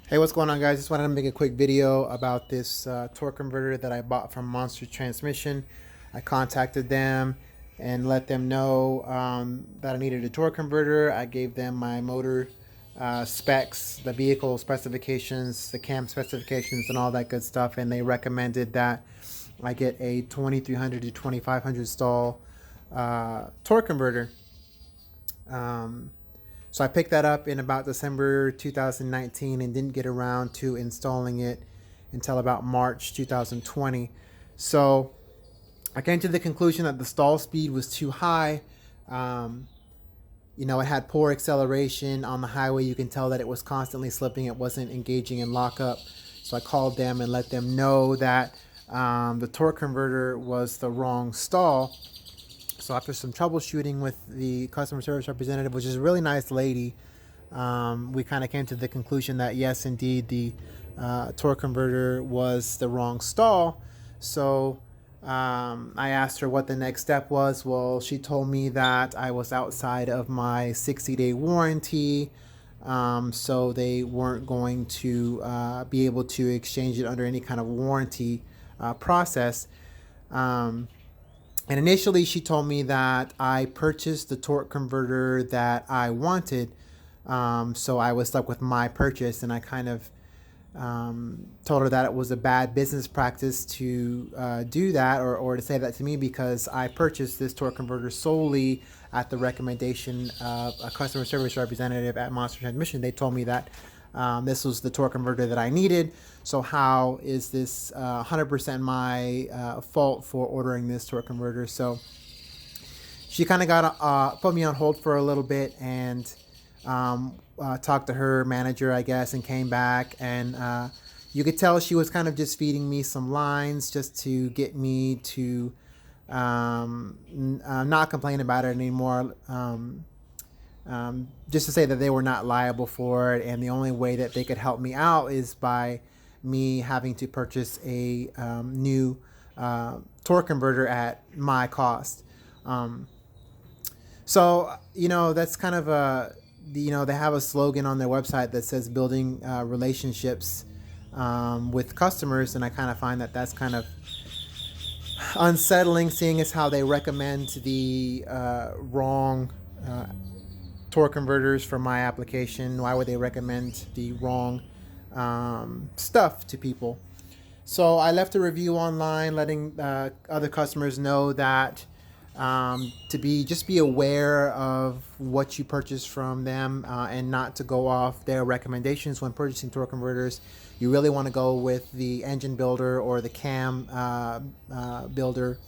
Hey, what's going on, guys? Just wanted to make a quick video about this torque converter that I bought from Monster Transmission. I contacted them and let them know that I needed a torque converter. I gave them my motor specs, the vehicle specifications, the cam specifications, and all that good stuff. And they recommended that I get a 2300 to 2500 stall torque converter. Um, so I picked that up in about December 2019 and didn't get around to installing it until about March 2020. So I came to the conclusion that the stall speed was too high. Um, it had poor acceleration on the highway. You can tell that it was constantly slipping. It wasn't engaging in lockup. So I called them and let them know that the torque converter was the wrong stall. So after some troubleshooting with the customer service representative, which is a really nice lady, we kind of came to the conclusion that yes, indeed, the torque converter was the wrong stall. So I asked her what the next step was. Well, she told me that I was outside of my 60-day warranty. So they weren't going to be able to exchange it under any kind of warranty process. Um, and initially, she told me that I purchased the torque converter that I wanted. So I was stuck with my purchase, and I kind of told her that it was a bad business practice to do that, or to say that to me, because I purchased this torque converter solely at the recommendation of a customer service representative at Monster Transmission. They told me that this was the torque converter that I needed. So how is this 100% my fault for ordering this torque converter? So she kind of got put me on hold for a little bit and talked to her manager, I guess, and came back. And you could tell she was kind of just feeding me some lines just to get me to not complain about it anymore. Just to say that they were not liable for it, and the only way that they could help me out is by me having to purchase a new torque converter at my cost. Um, so that's kind of they have a slogan on their website that says building relationships with customers, and I kind of find that that's kind of unsettling, seeing as how they recommend the wrong torque converters for my application. Why would they recommend the wrong stuff to people? So I left a review online, letting other customers know that to be aware of what you purchase from them, and not to go off their recommendations when purchasing torque converters. You really want to go with the engine builder or the cam builder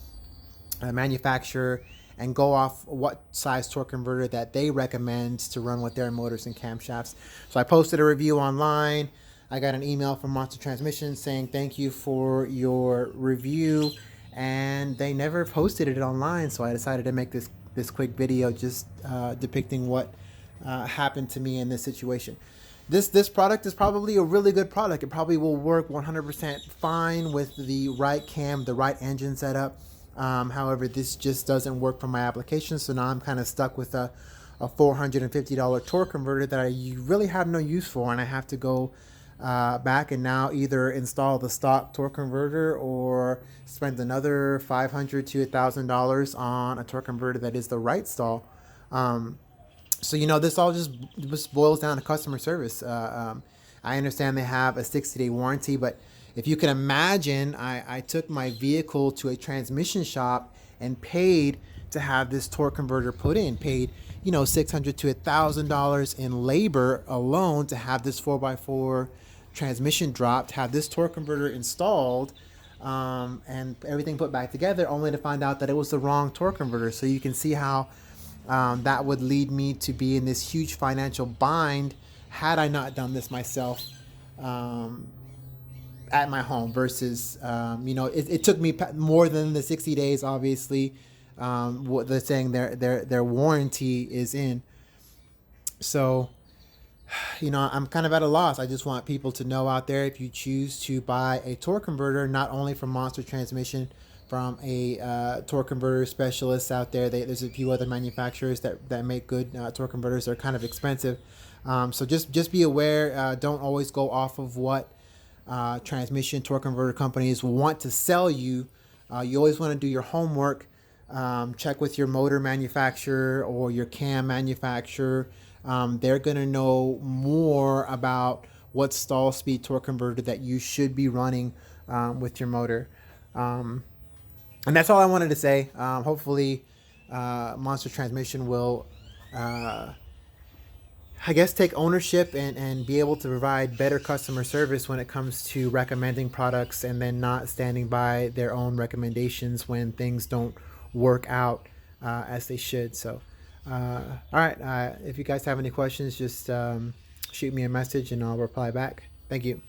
manufacturer, and go off what size torque converter that they recommend to run with their motors and camshafts. So I posted a review online. I got an email from Monster Transmission saying thank you for your review, and they never posted it online. So I decided to make this quick video just depicting what happened to me in this situation. This product is probably a really good product. It probably will work 100% fine with the right cam, the right engine setup. However, this just doesn't work for my application, so now I'm kind of stuck with a $450 torque converter that I really have no use for, and I have to go back and now either install the stock torque converter or spend another $500 to $1,000 on a torque converter that is the right stall. So this all just boils down to customer service. I understand they have a 60-day warranty, but if you can imagine, I took my vehicle to a transmission shop and paid to have this torque converter put in. Paid $600 to $1,000 in labor alone to have this 4x4 transmission dropped, have this torque converter installed, and everything put back together, only to find out that it was the wrong torque converter. So you can see how that would lead me to be in this huge financial bind had I not done this myself at my home. Versus, it took me more than the 60 days, obviously. What they're saying their warranty is in. So, I'm kind of at a loss. I just want people to know out there, if you choose to buy a torque converter, not only from Monster Transmission, from a torque converter specialist out there. There's a few other manufacturers that make good torque converters. They're kind of expensive. So just be aware. Don't always go off of what transmission torque converter companies want to sell you. You always want to do your homework. Check with your motor manufacturer or your cam manufacturer. They're going to know more about what stall speed torque converter that you should be running with your motor. And that's all I wanted to say. Hopefully, Monster Transmission will, I guess, take ownership and be able to provide better customer service when it comes to recommending products and then not standing by their own recommendations when things don't work out as they should. So, all right. If you guys have any questions, just shoot me a message and I'll reply back. Thank you.